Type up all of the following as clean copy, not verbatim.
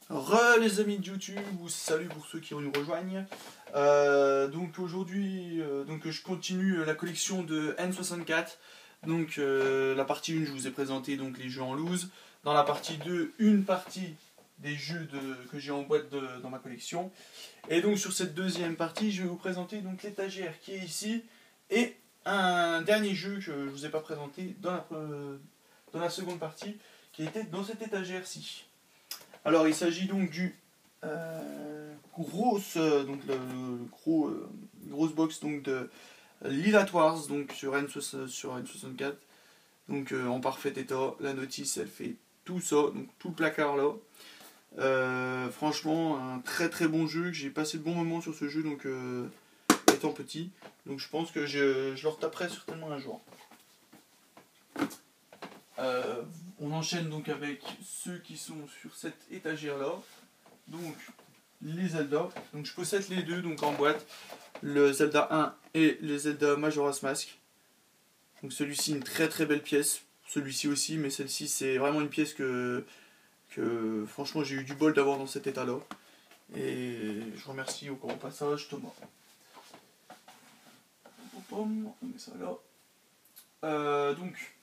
Les amis de YouTube, ou salut pour ceux qui nous rejoignent. Donc aujourd'hui, je continue la collection de N64. Donc la partie 1, je vous ai présenté donc les jeux en loose. Dans la partie 2, une partie des jeux que j'ai en boîte dans ma collection. Et donc sur cette deuxième partie, je vais vous présenter donc l'étagère qui est ici et un dernier jeu que je ne vous ai pas présenté dans la seconde partie qui était dans cette étagère-ci. Alors il s'agit donc du grosse box donc de Lilith Wars donc sur N64 donc en parfait état. La notice elle fait tout ça, donc tout le placard là. Franchement un très très bon jeu, j'ai passé de bons moments sur ce jeu donc étant petit, donc je pense que je le retaperai certainement un jour. On enchaîne donc avec ceux qui sont sur cette étagère là, donc les Zelda. Donc je possède les deux donc en boîte, le Zelda 1 et le Zelda Majora's Mask. Donc celui-ci une très très belle pièce, celui-ci aussi, mais celle-ci c'est vraiment une pièce que franchement j'ai eu du bol d'avoir dans cet état là. Et je remercie encore au passage Thomas. On met ça là. Donc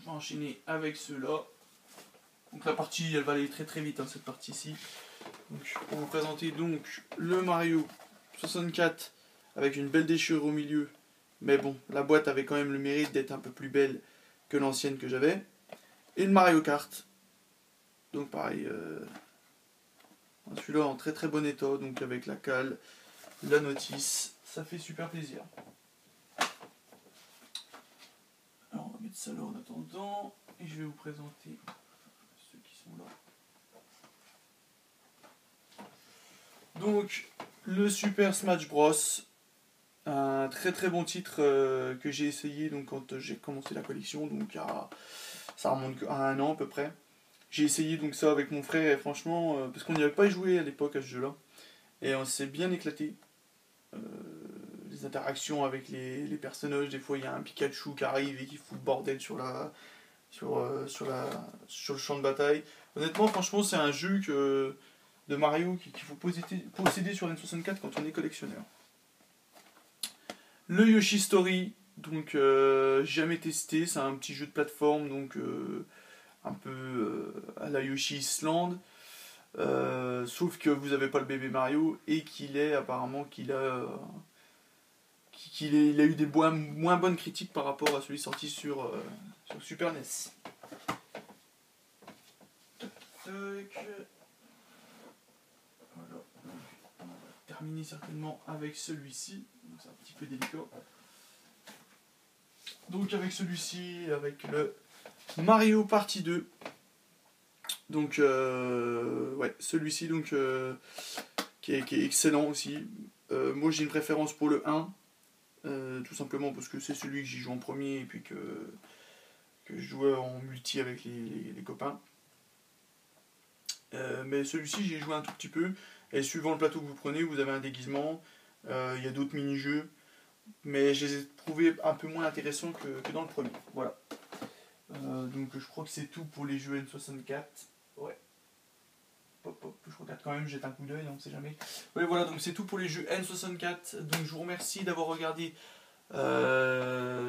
je vais enchaîner avec ceux-là. Donc la partie elle va aller très très vite hein, cette partie-ci. Donc pour vous présenter donc le Mario 64 avec une belle déchirure au milieu. Mais bon, la boîte avait quand même le mérite d'être un peu plus belle que l'ancienne que j'avais. Et le Mario Kart. Donc pareil, celui-là en très très bon état, donc avec la cale, la notice, ça fait super plaisir. Alors on va mettre ça là en attendant, et je vais vous présenter ceux qui sont là. Donc le Super Smash Bros, un très très bon titre que j'ai essayé donc quand j'ai commencé la collection, donc ça remonte à 1 an à peu près. J'ai essayé donc ça avec mon frère et franchement, parce qu'on n'y avait pas joué à l'époque à ce jeu-là, et on s'est bien éclaté. Les interactions avec les personnages, des fois il y a un Pikachu qui arrive et qui fout le bordel sur le champ de bataille. Honnêtement, franchement, c'est un jeu de Mario qu'il faut posséder sur N64 quand on est collectionneur. Le Yoshi Story, donc jamais testé, c'est un petit jeu de plateforme, donc un peu à la Yoshi Island, sauf que vous n'avez pas le bébé Mario et qu'il est apparemment il a eu des moins bonnes critiques par rapport à celui sorti sur Super NES. Voilà. On va terminer certainement avec celui-ci, c'est un petit peu délicat. Donc avec celui-ci, avec le Mario Party 2. Donc ouais, celui-ci donc qui est excellent aussi. Moi j'ai une préférence pour le 1, tout simplement parce que c'est celui que j'y joue en premier et puis que je jouais en multi avec les copains. Mais celui-ci j'ai joué un tout petit peu, et suivant le plateau que vous prenez, vous avez un déguisement, il y a d'autres mini-jeux, mais je les ai trouvés un peu moins intéressants que dans le premier. Voilà. Donc je crois que c'est tout pour les jeux N64. Ouais. Je regarde quand même, jette un coup d'œil, on ne sait jamais. Oui, voilà, donc c'est tout pour les jeux N64. Donc je vous remercie d'avoir regardé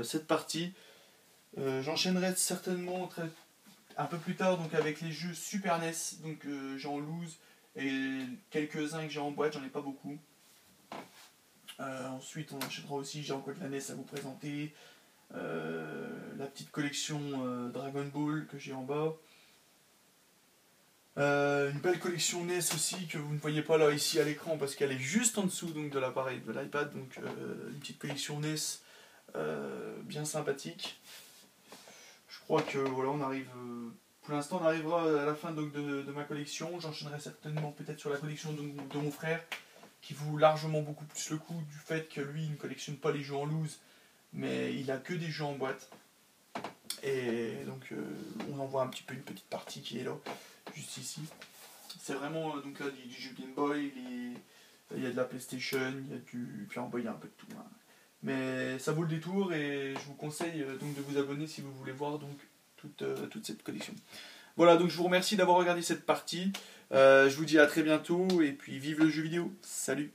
cette partie. J'enchaînerai certainement un peu plus tard donc avec les jeux Super NES. Donc j'ai en loose et quelques-uns que j'ai en boîte, j'en ai pas beaucoup. Ensuite on enchaînera aussi, j'ai encore de la NES à vous présenter. La petite collection Dragon Ball que j'ai en bas. Une belle collection NES aussi que vous ne voyez pas là ici à l'écran parce qu'elle est juste en dessous donc, de l'appareil de l'iPad, donc une petite collection NES bien sympathique. Je crois que voilà, on arrive pour l'instant on arrivera à la fin donc, de ma collection. J'enchaînerai certainement peut-être sur la collection de mon frère qui vaut largement beaucoup plus le coup du fait que lui il ne collectionne pas les jeux en loose mais il a que des jeux en boîte, et donc on en voit un petit peu une petite partie qui est là juste ici. C'est vraiment donc là du jeu Game Boy, il y a de la PlayStation, il y a puis en bas il y a un peu de tout. Hein. Mais ça vaut le détour et je vous conseille donc de vous abonner si vous voulez voir donc toute cette collection. Voilà, donc je vous remercie d'avoir regardé cette partie. Je vous dis à très bientôt et puis vive le jeu vidéo. Salut!